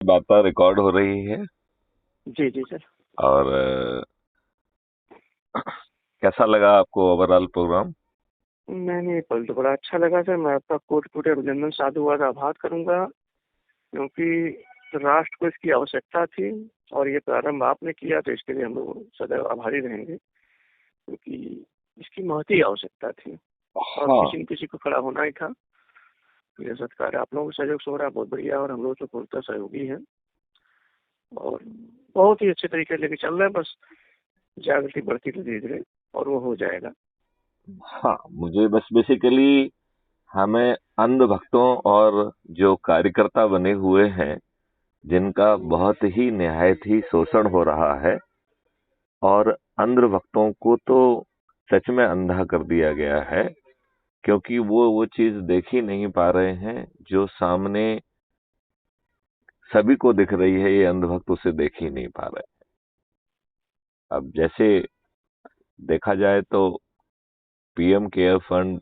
वार्ता रिकॉर्ड हो रही है। जी जी सर। और कैसा लगा आपको ओवरऑल प्रोग्राम? मैंने पल तो बड़ा अच्छा लगा सर। मैं आपका कोटि कोटि अभिनंदन साधुवाद आभार करूंगा, क्योंकि राष्ट्र को इसकी आवश्यकता थी और ये प्रारंभ आपने किया, तो इसके लिए हम लोग सदैव आभारी रहेंगे, क्योंकि इसकी महती आवश्यकता थी और हाँ, किसी न किसी को खड़ा होना ही था। ये सत्कार आप लोगों का सहयोग से हो रहा है, बहुत बढ़िया, और हम लोग तो पूर्णतः सहयोगी हैं और बहुत ही अच्छे तरीके से लेके चल रहे हैं। बस जागृति बढ़ती तो धीरे धीरे और वो हो जाएगा। हाँ, मुझे बस बेसिकली हमें अंधभक्तों और जो कार्यकर्ता बने हुए हैं, जिनका बहुत ही निहायत ही शोषण हो रहा है, और अंधभक्तों को तो सच में अंधा कर दिया गया है, क्योंकि वो चीज देख ही नहीं पा रहे हैं जो सामने सभी को दिख रही है। ये अंधभक्त उसे देख ही नहीं पा रहे। अब जैसे देखा जाए तो पीएम केयर फंड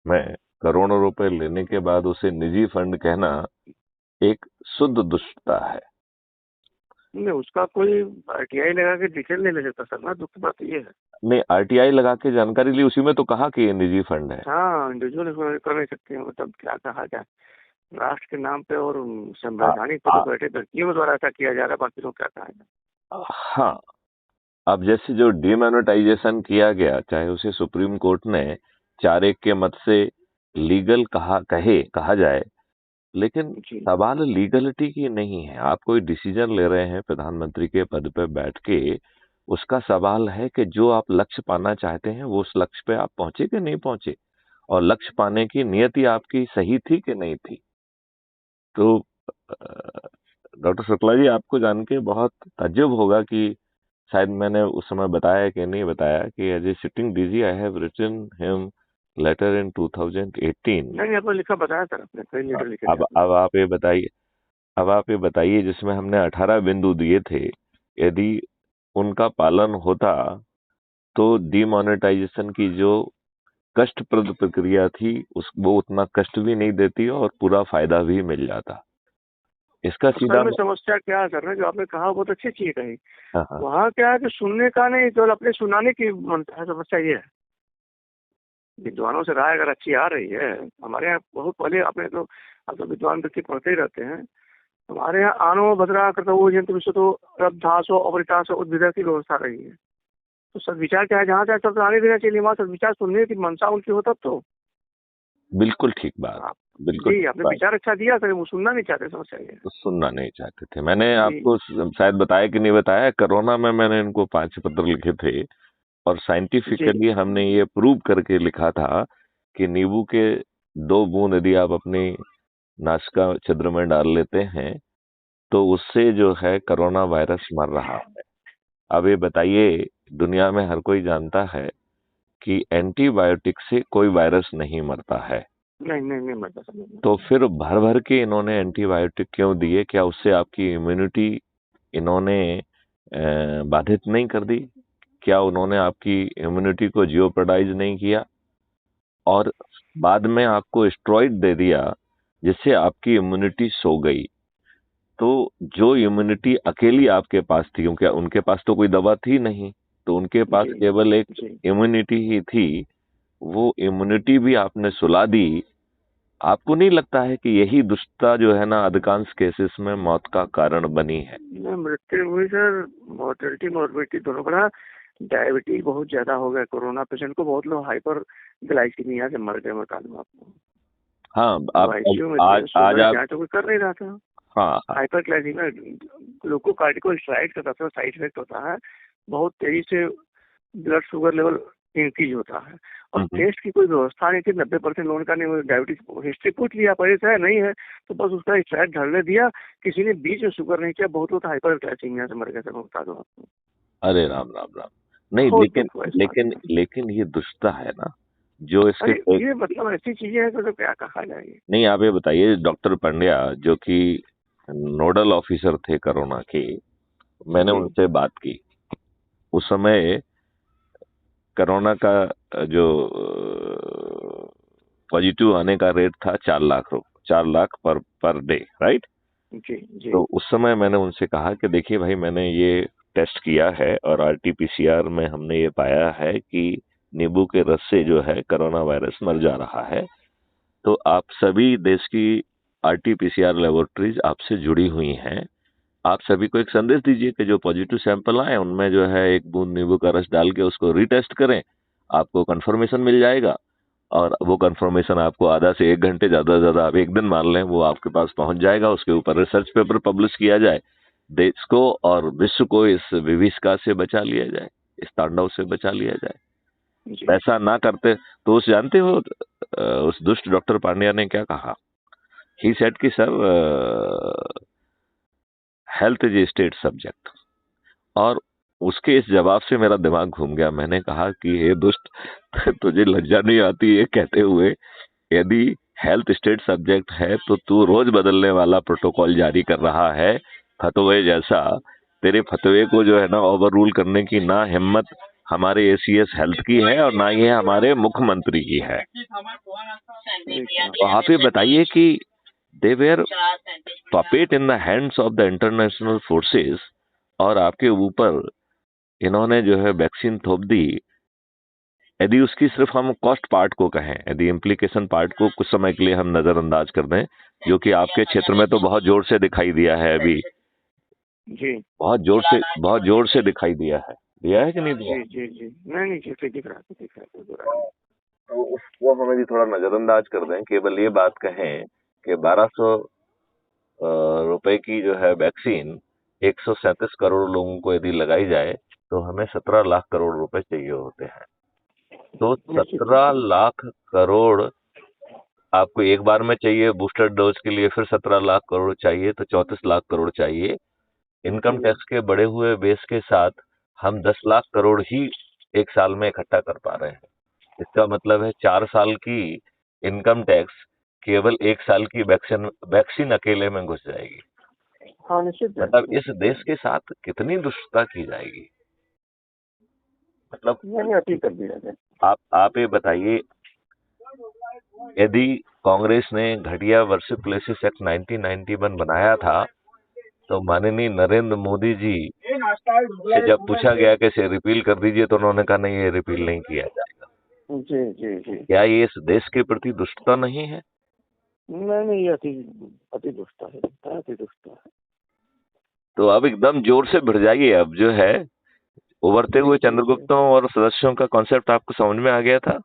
में करोड़ों रुपए लेने के बाद उसे निजी फंड कहना एक शुद्ध दुष्टता है। नहीं, उसका कोई आरटीआई लगा के डिटेल नहीं ले सकता सर ना, दुख की बात ये है। ने आरटीआई लगा के जानकारी ली, उसी में तो कहा कि ये निजी फंड है। हाँ, इंडिविजुअल कर नहीं सकते हैं, मतलब क्या कहा जाए, राष्ट्र के नाम पे और आ, संवैधानिक पद आ, पर बैठे व्यक्तियों द्वारा ऐसा किया जा रहा है, बाकी लोग क्या कहा जाए। हाँ, अब जैसे जो डीमोनेटाइजेशन किया गया, चाहे उसे सुप्रीम कोर्ट ने 4-1 के मत से लीगल कहा जाए, लेकिन जी। सवाल लीगलिटी की नहीं है। आप कोई डिसीजन ले रहे हैं प्रधानमंत्री के पद पे बैठ के, उसका सवाल है कि जो आप लक्ष्य पाना चाहते हैं वो उस लक्ष्य पे आप पहुंचे कि नहीं पहुंचे, और लक्ष्य पाने की नियति आपकी सही थी कि नहीं थी। तो डॉक्टर शुक्ला जी, आपको जान के बहुत ताज्जुब होगा कि शायद मैंने उस समय बताया कि नहीं बताया कि as a sitting DG I have written him letter in 2018। नहीं, आपने लिखा बताया सर, आपने कई हाँ, लीटर लिखे थे अब आपने। अब आप ये बताइए, जिसमें हमने 18 बिंदु दिए थे, यदि उनका पालन होता तो डिमोनेटाइजेशन की जो कष्टप्रद प्रक्रिया थी उस वो उतना कष्ट भी नहीं देती और पूरा फायदा भी मिल जाता। इसका असल सीधा में समस्या क्या है सर ना, जो आपने कहा बहुत अच्छी चीज कही। हाँ, हाँ। वहाँ क्या है कि सुनने का नहीं, केवल अपने सुनाने की मनता है। समस्या ये है, विद्वानों से राय अगर अच्छी आ रही है, हमारे यहाँ बहुत पहले आपने तो, आप तो विद्वान व्यक्ति पढ़ते ही रहते हैं, हमारे यहाँ आनो भद्रा कर्तव्य जंतु विश्व तो रब्धासो अवरितासो उद्भिदा की व्यवस्था रही है। तो सदविचार क्या है, जहाँ चाहे सब आने देना चाहिए, वहाँ सदविचार सुनने की मनसा उनकी हो तब तो। बिल्कुल ठीक बात। आप बिल्कुल जी, ठीक आपने बात। विचार अच्छा दिया सर, वो सुनना नहीं चाहते, समस्या ये है। तो सुनना नहीं चाहते थे। मैंने जी आपको शायद बताया कि नहीं बताया, कोरोना में मैंने इनको 5 पत्र लिखे थे, और जी। साइंटिफिकली हमने ये प्रूव करके लिखा था कि नींबू के 2 बूंद यदि आप अपनी नासिका छिद्र में डाल लेते हैं तो उससे जो है कोरोना वायरस मर रहा है। अब ये बताइए, दुनिया में हर कोई जानता है कि एंटीबायोटिक से कोई वायरस नहीं मरता है। नहीं नहीं नहीं, मतलब समझ में तो आता है। फिर भर भर के इन्होंने एंटीबायोटिक क्यों दिए? क्या उससे आपकी इम्यूनिटी इन्होंने बाधित नहीं कर दी? क्या उन्होंने आपकी इम्यूनिटी को जियोप्रडाइज नहीं किया? और बाद में आपको स्टेरॉइड दे दिया जिससे आपकी इम्यूनिटी सो गई। तो जो इम्यूनिटी अकेली आपके पास थी, क्योंकि उनके पास तो कोई दवा थी नहीं, तो उनके पास जी केवल एक जी। इम्यूनिटी ही थी। वो इम्यूनिटी भी आपने सुला दी। आपको नहीं लगता है कि यही दुष्टता जो है ना, अधिकांश केसेस में मौत का कारण बनी है? मैं मृत्यु हुई सर, मोर्टेलिटी मॉर्बिडिटी दोनों बढ़ा। डायबिटीज बहुत ज्यादा हो गया कोरोना पेशेंट को, बहुत लोग हाइपर ग्लाइसीमिया से मर गए, बता दूं आपको। हाँ, वो अब आईसीयू में आज थे, आज शुगर आप जांच तो कोई कर नहीं रहा था। हाँ, हाँ। हाइपर ग्लाइसीमिया ग्लूकोकार्टिकोस्टेरॉइड का सबसे साइड इफेक्ट होता है, बहुत तेजी से ब्लड शुगर लेवल इंक्रीज होता है। और हम्म, टेस्ट की कोई व्यवस्था नहीं थी, 90% लोगों का नहीं, डायबिटीज हिस्ट्री पूछ लिया पहले से है नहीं है, तो बस उसका स्टेरॉइड ढलने दिया। किसी ने बीच में शुगर नहीं किया, बहुत लोग हाइपर ग्लाइसीमिया से मर गए, सर मैं बता दूं आपको। अरे राम राम राम। नहीं, बहुत लेकिन दुख हुआ इस बात लेकिन का। लेकिन ये दुष्टता है ना, जो इसके अरे ये मतलब ऐसी चीजें हैं तो क्या कहा जाए। नहीं, आप ये बताइए, डॉक्टर पंड्या जो कि नोडल ऑफिसर थे कोरोना के, मैंने जी उनसे बात की। उस समय कोरोना का जो पॉजिटिव आने का रेट था 4 lakh, 4 lakh per day, right? जी जी तो उस समय मैंने उनसे कहा कि देखिए भाई, मैंने ये टेस्ट किया है और आरटीपीसीआर में हमने ये पाया है कि नींबू के रस से जो है कोरोना वायरस मर जा रहा है। तो आप सभी देश की आरटीपीसीआर लेबोरेटरीज आपसे जुड़ी हुई हैं। आप सभी को एक संदेश दीजिए कि जो पॉजिटिव सैंपल आए उनमें जो है एक बूंद नींबू का रस डाल के उसको रीटेस्ट करें, आपको कंफर्मेशन मिल जाएगा। और वो कंफर्मेशन आपको आधा से 1 घंटे, ज्यादा से ज्यादा आप एक दिन मान लें, वो आपके पास पहुंच जाएगा। उसके ऊपर रिसर्च पेपर पब्लिश किया जाए, देश को और विश्व को इस विभीषिका से बचा लिया जाए, इस तांडव से बचा लिया जाए। जी ऐसा ना करते तो उस जानते हो उस दुष्ट डॉक्टर पांड्या ने क्या कहा? ही सेड कि sir, health is a state subject. और उसके इस जवाब से मेरा दिमाग घूम गया। मैंने कहा कि हे दुष्ट, तुझे लज्जा नहीं आती ये कहते हुए? यदि हेल्थ स्टेट सब्जेक्ट है तो तू रोज बदलने वाला प्रोटोकॉल जारी कर रहा है, फतवे जैसा। तेरे फतवे को जो है ना ओवर रूल करने की ना हिम्मत हमारे एसीएस हेल्थ की है और ना ये हमारे मुख्यमंत्री की है। तो आप ये बताइए कि they were puppet in the hands of the international forces, और आपके ऊपर इन्होंने जो है वैक्सीन थोप दी। यदि उसकी सिर्फ हम कॉस्ट पार्ट को कहें, यदि इम्प्लीकेशन पार्ट को कुछ समय के लिए हम नजरअंदाज कर दें, जो कि आपके क्षेत्र में तो बहुत जोर से दिखाई दिया है अभी, जी बहुत जोर से दिखाई दिया है कि नहीं दिया? जी जी जी नहीं नहीं ठीक दिख रहा है, दिख रहा है, कोई बुरा नहीं। तो उसको हम यदि थोड़ा नजरअंदाज कर दें, केवल ये बात कहें कि 1200 रुपए की जो है वैक्सीन 137 करोड़ लोगों को यदि लगाई जाए तो हमें 17 लाख करोड़ रुपए चाहिए होते हैं। तो निश्चित 17 निश्चित। लाख करोड़ आपको एक बार में चाहिए बूस्टर डोज के लिए, फिर 17 लाख करोड़ चाहिए, तो 34 लाख करोड़ चाहिए। इनकम टैक्स के बढ़े हुए बेस के साथ हम 10 लाख करोड़ ही एक साल में इकट्ठा कर पा रहे हैं। इसका मतलब है 4 साल की इनकम टैक्स केवल एक साल की वैक्सीन वैक्सीन अकेले में घुस जाएगी। हाँ निश्चित मतलब जाएगी, इस निश्चित देश जाएगी। के साथ कितनी दुष्टता की जाएगी। मतलब नहीं नहीं, अति कर दिया जाए। आप ये बताइए, यदि कांग्रेस ने घटिया वर्शिप प्लेसेस एक्ट 1991 बनाया था, तो माननीय नरेंद्र मोदी जी से जब पूछा गया कि इसे रिपील कर दीजिए, तो उन्होंने कहा नहीं, ये रिपील नहीं किया जाएगा। जी जी जी। क्या ये इस देश के प्रति दुष्टता नहीं है? नहीं नहीं, ये अति अति दुष्टा है, अति दुष्टा है। तो अब एकदम जोर से भिड़ जाइए। अब जो है उभरते जी हुए जी जी। चंद्रगुप्तों और सदस्यों का कॉन्सेप्ट आपको समझ में आ गया था?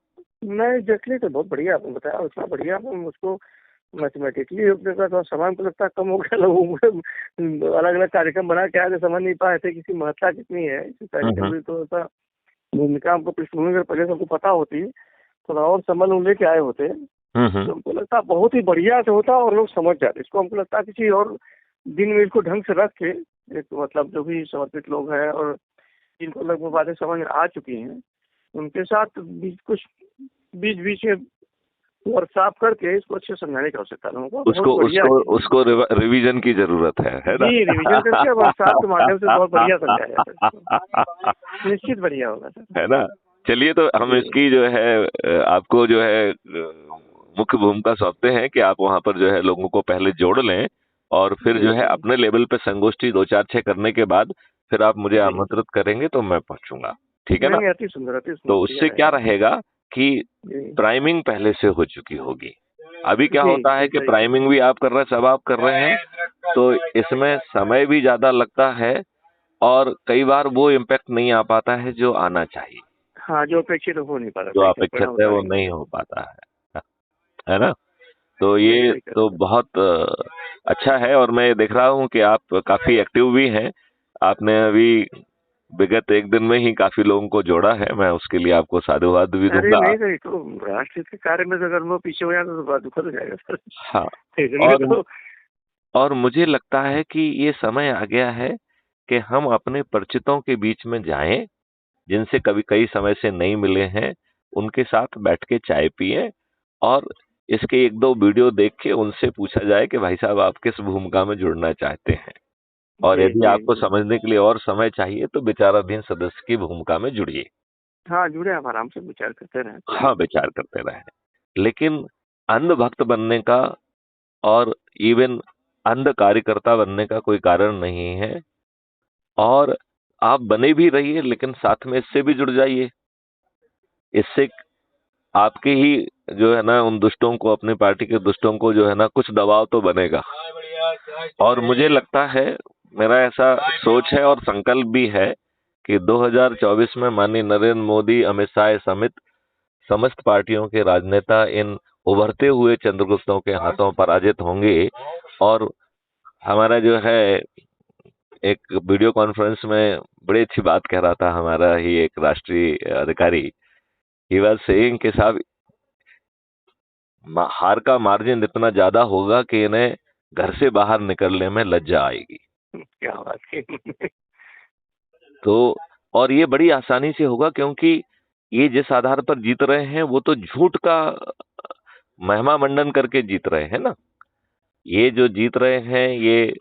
नहीं एग्जैक्टली, तो बहुत बढ़िया आपने बताया, उतना बढ़िया हम उसको मैथमेटिकली अपने का तो समय को लगता है कम हो गया, लोगों को अलग अलग कार्यक्रम बना के आगे समझ नहीं पाए थे किसी महत्ता कितनी है इस कार्यक्रम हम्म की। तो ऐसा भूमिका हमको पृष्ठभूमि अगर पहले से हमको पता होती, थोड़ा और समझ उन लेके आए होते, हम्म। तो हमको लगता है बहुत ही बढ़िया से होता और लोग समझ जाते इसको। हमको लगता है किसी और दिन में इसको ढंग से रख के, एक मतलब जो भी समर्पित लोग हैं और जिनको लगभग बातें समझ में आ चुकी हैं, उनके साथ कुछ बीच बीच में वर्कशॉप करके इसको अच्छे समझाने की आवश्यकता है। लोगों को बहुत उसको बढ़िया उसको चीज उसको रिवीजन की जरूरत है ना? जी, रिवीजन करके वर्कशॉप के माध्यम से बहुत बढ़िया समझाया जाता है इसको। निश्चित बढ़िया होगा सर। है ना? चलिए, तो हम जी इसकी जो है आपको जो है मुख्य भूमिका सौंपते हैं कि आप वहां पर जो है लोगों को पहले जोड़ लें, और फिर जी जो है जी अपने लेवल पे संगोष्ठी 2 4 6 करने के बाद फिर आप मुझे जी। आमंत्रित करेंगे तो मैं पहुंचूंगा। ठीक है नहीं ना? नहीं, अति सुंदर, अति सुंदर, तो बढ़िया उससे क्या रहेगा। रहेगा कि जी प्राइमिंग पहले से हो चुकी होगी। अभी क्या जी होता है जी, कि सही कह रहे प्राइमिंग भी आप कर रहे हैं, सब आप कर रहे हैं, तो इसमें समय भी ज्यादा लगता है और कई बार वो इम्पैक्ट नहीं आ पाता है जो आना चाहिए। हैं। हाँ, जो अपेक्षित हो नहीं पाता, जो सही कह, अपेक्षित परिणाम है उतना वो नहीं नहीं मिलता। हो पाता है ना? तो नहीं ये सही कह तो रहे बहुत अच्छा है, और मैं देख रहा हूँ कि आप काफी एक्टिव भी हैं। आपने अभी विगत एक दिन में ही काफी लोगों को जोड़ा है, मैं उसके लिए आपको साधुवाद भी हैं। अरे दूंगा। नहीं सर, तो राष्ट्र हित के कार्य में तो अगर वो पीछे हो जाता तो बड़ा दुखद हो जाएगा सर। हाँ, इसलिए और तो और मुझे लगता है कि ये समय आ गया है कि हम अपने परिचितों के बीच में जाएं, जिनसे कभी कई समय से नहीं मिले हैं, उनके साथ बैठ के चाय पिए, और इसके एक दो वीडियो देख के उनसे पूछा जाए कि भाई साहब आप किस भूमिका में जुड़ना चाहते हैं, और जी यदि जी आपको जी। समझने के लिए और समय चाहिए तो विचाराधीन सदस्य की भूमिका में जुड़िए। हाँ जुड़े, आप आराम से विचार करते रहें, कोई हाँ, दिक्कत विचार करते रहें, लेकिन अंधभक्त बनने का और इवन अंध कार्यकर्ता बनने का कोई कारण नहीं है। और आप बने भी रहिए, लेकिन साथ में इससे भी जुड़ जाइए। इससे आपके ही जो है ना उन दुष्टों को, अपनी पार्टी के दुष्टों को जो है ना कुछ दबाव तो बनेगा। और मुझे लगता है, मेरा ऐसा सोच है और संकल्प भी है कि 2024 में माननीय नरेंद्र मोदी, अमित शाह समेत समस्त पार्टियों के राजनेता इन उभरते हुए चंद्रगुप्तों के हाथों पराजित होंगे। और हमारा जो है एक वीडियो कॉन्फ्रेंस में बड़ी अच्छी बात कह रहा था हमारा ही एक राष्ट्रीय अधिकारी। ही वाज सेइंग कि साहब हार का मार्जिन इतना ज्यादा होगा कि इन्हें घर से बाहर निकलने में लज्जा आएगी। क्या बात की। तो और ये बड़ी आसानी से होगा, क्योंकि ये जिस आधार पर जीत रहे हैं वो तो झूठ का महिमा मंडन करके जीत रहे हैं ना। ये जो जीत रहे हैं ये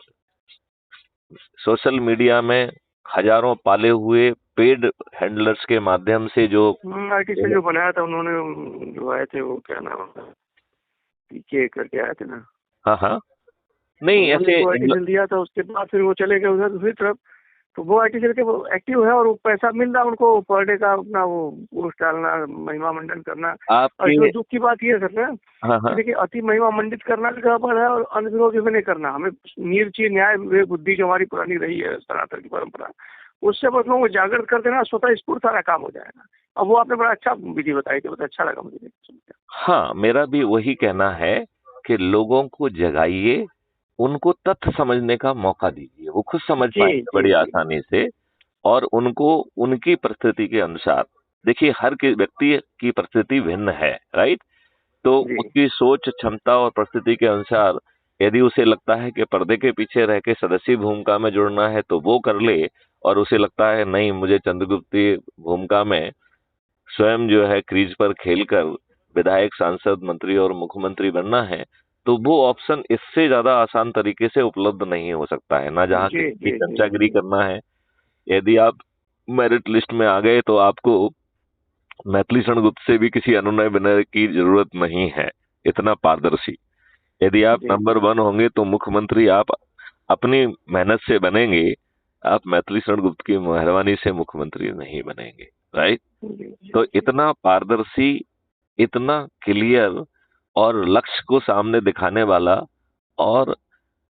सोशल मीडिया में हजारों पाले हुए पेड हैंडलर्स के माध्यम से जो आईटी से जो बनाया था उन्होंने, जो आए थे वो क्या नाम था, पीके करके आए थे ना। हाँ हाँ, नहीं ऐसे आईटी दिया था, उसके बाद फिर वो चले गए उधर दूसरी तरफ। तो वो आईटी के वो एक्टिव है और वो पैसा मिल रहा है उनको पर डे का, अपना वो पोस्ट डालना, महिमा मंडन करना। और आपके इसमें दुख की बात ये है सर हाँ हाँ, देखिए, अति महिमा मंडित करना भी गड़बड़ है और अंधविरोधी भी नहीं करना। हमें निर्चय न्याय विवेक बुद्धि जो हमारी पुरानी रही है सनातन की परंपरा, उससे बस लोगों को जागृत कर देना, स्वतः स्फूर्त सारा काम हो जाएगा। अब वो आपने बड़ा अच्छा विधि बताई थी, बहुत अच्छा लगा मुझे। हाँ, मेरा भी वही कहना है कि लोगों को जगाइए, उनको तथ्य समझने का मौका दीजिए, वो खुद समझ जी पाएंगे जी बड़ी जी आसानी से। और उनको उनकी परिस्थिति के अनुसार, देखिए हर व्यक्ति की परिस्थिति भिन्न है, राइट। तो जी उसकी सोच, क्षमता और परिस्थिति के अनुसार यदि उसे लगता है कि पर्दे के पीछे रह के सदस्य भूमिका में जुड़ना है तो वो कर ले, और उसे लगता है नहीं मुझे चंद्रगुप्ती भूमिका में स्वयं जो है क्रीज पर खेलकर विधायक, सांसद, मंत्री और मुख्यमंत्री बनना है, तो वो ऑप्शन इससे ज्यादा आसान तरीके से उपलब्ध नहीं हो सकता है ना। जहाँ जी किसी की जी जी चमचागिरी जी करना है, यदि आप मेरिट लिस्ट में आ गए तो आपको मैथिली गुप्त से भी किसी अनुनय विनय की जरूरत नहीं है, इतना पारदर्शी। यदि आप जी नंबर 1 होंगे तो मुख्यमंत्री आप अपनी मेहनत से बनेंगे, आप मैथिली गुप्त की मेहरबानी से मुख्यमंत्री नहीं बनेंगे, राइट। जी जी तो जी। इतना पारदर्शी, इतना क्लियर और लक्ष्य को सामने दिखाने वाला, और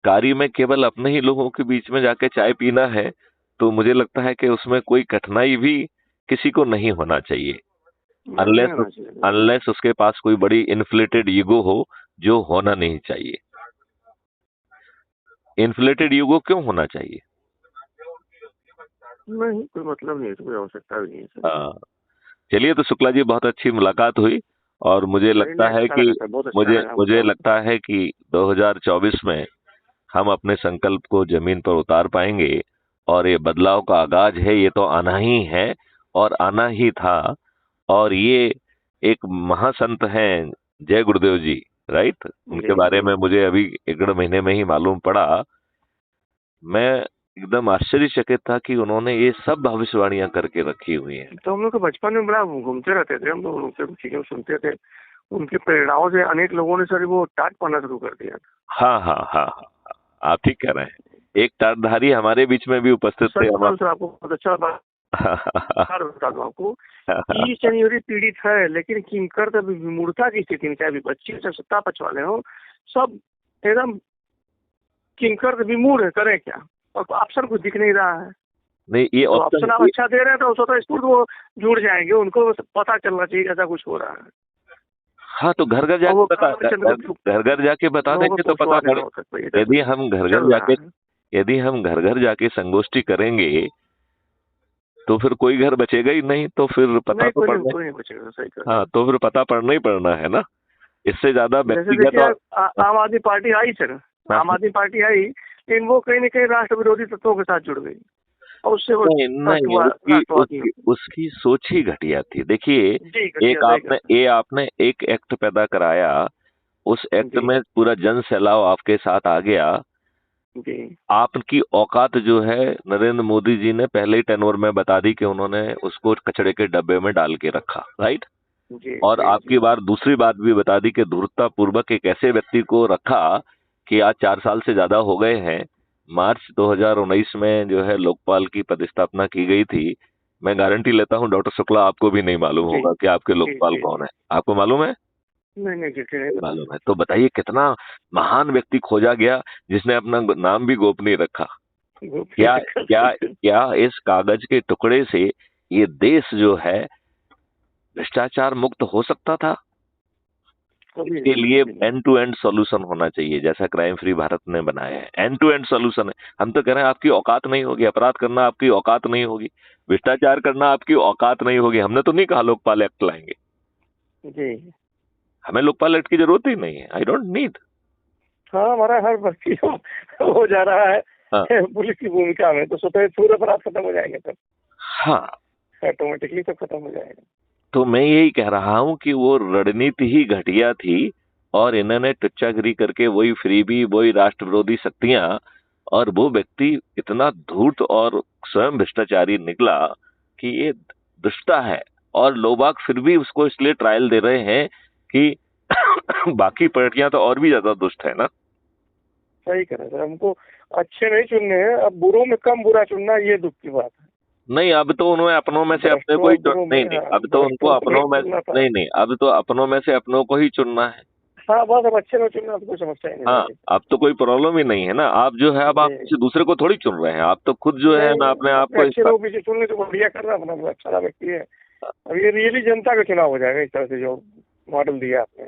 कार्य में केवल अपने ही लोगों के बीच में जाके चाय पीना है, तो मुझे लगता है कि उसमें कोई कठिनाई भी किसी को नहीं होना चाहिए, नहीं अनलेस होना चाहिए, बिल्कुल। अनलेस उसके पास कोई बड़ी इन्फ्लेटेड ईगो हो, जो होना नहीं चाहिए। इन्फ्लेटेड ईगो क्यों होना चाहिए? नहीं, कोई मतलब नहीं है, कोई आवश्यकता भी नहीं है सर। हाँ, चलिए, तो शुक्ला जी बहुत अच्छी मुलाकात हुई। और मुझे नहीं नहीं, लगता है अच्छा कि लगा सर, बहुत अच्छा मुझे लगा मुझे हमको। लगता है कि 2024 में हम अपने संकल्प को जमीन पर उतार पाएंगे। और ये बदलाव का आगाज है, ये तो आना ही है और आना ही था। और ये एक महासंत हैं, जय गुरुदेव जी, राइट। उनके जी बारे जी। में मुझे अभी 1 डेढ़ महीने में ही मालूम पड़ा। मैं एकदम आश्चर्यचकित था कि उन्होंने ये सब भविष्यवाणियां करके रखी हुई हैं। तो हम लोग तो बचपन में बड़ा घूमते रहते थे, हम लोग उनसे चीजें सुनते थे। उनकी प्रेरणाओं से अनेक लोगों ने सर वो टाट पाना शुरू कर दिया। हाँ हाँ हाँ हाँ, आप ठीक कह रहे हैं। एक टाटधारी हमारे बीच में भी उपस्थित थे, सच हम। बताऊं सर आपको, बहुत अच्छा बात बता दूं आपको, कि शनिवारी पीड़ित है, लेकिन किंकर तब विमूढ़ता की स्थिति में, चाहे विपक्षी चाहे सत्ता पक्ष वाले हो, सब एकदम किंकर विमूढ़ है, करें क्या। और ऑप्शन कुछ दिख नहीं रहा है। नहीं, ये तो ऑप्शन, ऑप्शन आप अच्छा दे रहे हैं तो स्वतः स्फूर्त वो जुड़ जाएंगे, उनको पता चलना चाहिए कि ऐसा कुछ हो रहा है। हाँ, तो घर घर और जाके वो बता, चंद्रगुप्त घर घर जाके बता लोगों को देंगे तो पता पहुंचवा देना पड़े। हो सकता है, इधर यदि हम घर घर चल रहा जाके है। यदि हम घर घर जाके संगोष्ठी करेंगे तो फिर कोई घर बचेगा ही नहीं, तो फिर पता नहीं, तो पड़ना। कोई नहीं बचेगा, सही कर रहे हाँ, हैं। तो फिर पता पड़ना ही पड़ना है ना। इससे ज्यादा जैसे व्यक्तिगत देखिए, और आम आदमी पार्टी आई सर, हाँ, आम आदमी पार्टी आई, लेकिन वो कहीं न कहीं राष्ट्र विरोधी तत्वों के साथ जुड़ गई और उससे वो नहीं नहीं, राष्ट्रवादी हो गई। उसकी सोच ही घटिया थी। देखिए, जी, घटिया, सही कहते आपने एक एक्ट पैदा कराया, उस हैं। एक्ट जी में पूरा जन सैलाब आपके साथ आ गया। जी आपकी औकात जो है नरेंद्र मोदी जी ने पहले ही टेनोर में बता दी कि उन्होंने उसको कचड़े के डब्बे में डाल के रखा, राइट। जी और जी आपकी जी बार दूसरी बात भी बता दी कि धूर्तता पूर्वक एक ऐसे व्यक्ति को रखा कि आज 4 साल से ज्यादा हो गए हैं। मार्च 2019 में जो है लोकपाल की पदस्थापना की गई थी। मैं गारंटी लेता हूं डॉक्टर शुक्ला, आपको भी नहीं मालूम जी होगा कि आपके जी लोकपाल जी। कौन है। आपको मालूम है? नहीं नहीं जी, नहीं पता। मालूम है तो बताइए, कितना महान व्यक्ति खोजा गया जिसने अपना नाम भी गोपनीय रखा। गोपनीय क्या कर क्या सकते। क्या इस कागज के टुकड़े से ये देश जो है भ्रष्टाचार मुक्त हो सकता था? कभी इसके नहीं, लिए कभी नहीं। एंड टू एंड सॉल्यूशन होना चाहिए, जैसा क्राइम फ्री भारत ने बनाया है। एंड टू एंड सॉल्यूशन है। हम तो कह रहे हैं आपकी औकात नहीं होगी, अपराध करना आपकी औकात नहीं होगी, भ्रष्टाचार करना आपकी औकात नहीं होगी। हमने तो नहीं कहा लोकपाल एक्ट लाएंगे, जी हमें लोकपाल एक्ट की जरूरत ही नहीं है। I don't need. हाँ, हमारा हर व्यक्ति हो जा रहा है हाँ पुलिस की भूमिका में, तो स्वतः पूरे अपराध खत्म हो जाएंगे, तब हाँ। ऑटोमेटिकली सब खत्म हो जाएगा। तो मैं यही कह रहा हूं कि वो रणनीति ही घटिया थी, और इन्होंने टुच्चागिरी करके वही फ्रीबी, वही राष्ट्र विरोधी शक्तियां, और वो व्यक्ति इतना धूर्त और स्वयं भ्रष्टाचारी निकला कि ये दुष्टा है। और लोग बाग फिर भी उसको इसलिए ट्रायल दे रहे हैं कि बाकी पार्टियां तो और भी ज्यादा दुष्ट है ना। सही कह रहे हैं सर, हमको अच्छे नहीं चुनने हैं, अब बुरों में कम बुरा चुनना, ये दुख की बात है। नहीं, अब तो उन्होंने अपनों में से अपने भ्रष्टों को ही और बुरों में, नहीं नहीं, हाँ, अब तो उनको भ्रष्टों को नहीं अपनों में, चुनना था। नहीं नहीं, अब तो अपनों में से अपनों को ही चुनना है। हाँ बस, अब अच्छे में चुनना तो कोई समस्या ही नहीं हाँ, रहेगी। अब तो कोई प्रॉब्लम ही नहीं है ना। आप जो है, अब आप जी किसी दूसरे को थोड़ी चुन रहे हैं, आप तो खुद जो है नहीं, ना अपने आप अपने को इस अच्छे पर। लोग पीछे चुनने तो बढ़िया कर रहा, अपना अच्छा व्यक्ति है। अब ये रियली जनता का चुनाव हो जाएगा, इस तरह से जो मॉडल दिया आपने।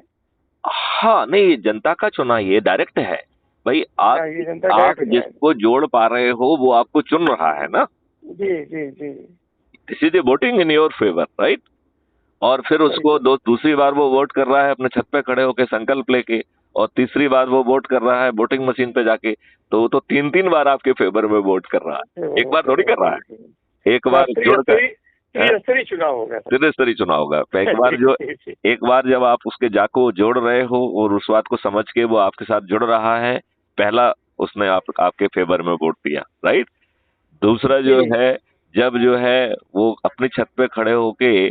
हाँ, नहीं, जनता का चुनाव ये डायरेक्ट है भाई। हाँ, ये जनता आप डायरेक्ट हो जाएगा। जिसको जोड़ पा रहे हो वो आपको चुन रहा है ना। जी जी जी। This is a voting in your favour, right. और फिर सही उसको सर। दूसरी बार वो वोट कर रहा है अपने छत पे खड़े होके संकल्प लेके, और तीसरी बार वो वोट कर रहा है वोटिंग मशीन पे जाके। तो वो तो 3-3 बार आपके फेवर में वोट कर रहा है, एक बार थोड़ी कर रहा है। एक हाँ, बार जोड़कर त्रिस्तरीय चुनाव होगा सर। त्रिस्तरीय चुनाव होगा। तो जी जी। एक बार जब आप उसके जाको जोड़ रहे हो और उस बात को समझ के वो आपके साथ जुड़ रहा है, पहला उसने आपके फेवर में वोट दिया, राइट। दूसरा जो जी है, जब जो है वो अपनी छत पे खड़े होके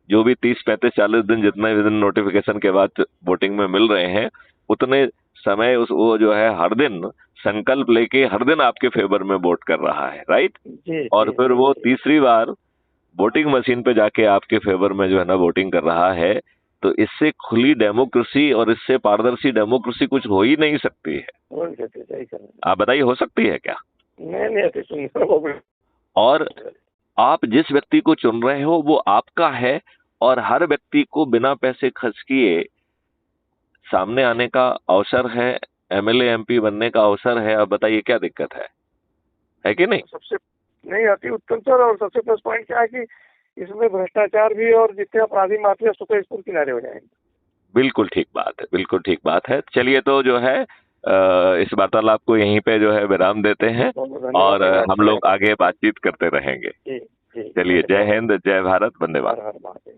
जो भी 30-35-40 दिन, जितने भी दिन नोटिफिकेशन के बाद वोटिंग में मिल रहे हैं, उतने समय वो जो है हर दिन संकल्प लेके हर दिन आपके फेवर में वोट कर रहा है, राइट। जी और जी फिर जी वो जी। तीसरी बार वोटिंग मशीन पे जाके आपके फेवर में जो है ना वोटिंग कर रहा है। तो इससे खुली डेमोक्रेसी और इससे पारदर्शी डेमोक्रेसी कुछ हो ही नहीं सकती है। बोल सकते, सही कर रहे हैं। आप बताइए, हो सकती है क्या? नहीं नहीं, ऐसे सुनना वो और आप जिस व्यक्ति को चुन रहे हो वो आपका है, और हर व्यक्ति को बिना पैसे खर्च किए सामने आने का अवसर है, एमएलए एमपी बनने का अवसर है। अब बताइए क्या दिक्कत है कि नहीं? सबसे नहीं आती उत्तम सर, और सबसे प्लस पॉइंट क्या है कि इसमें भ्रष्टाचार भी और जितने अपराधी माफिया स्वतः स्कूल किनारे हो जाएंगे। बिल्कुल ठीक बात है, बिल्कुल ठीक बात है। चलिए, तो जो है इस वार्तालाप को यहीं पे जो है विराम देते हैं, बहुत बहुत धन्यवाद और सर, हम अच्छा लोग लगा। आगे बातचीत करते रहेंगे। जी जी, चलिए, जय धन्यवाद। हिंद, जय भारत, वंदे हर मातरम। हर महादेव।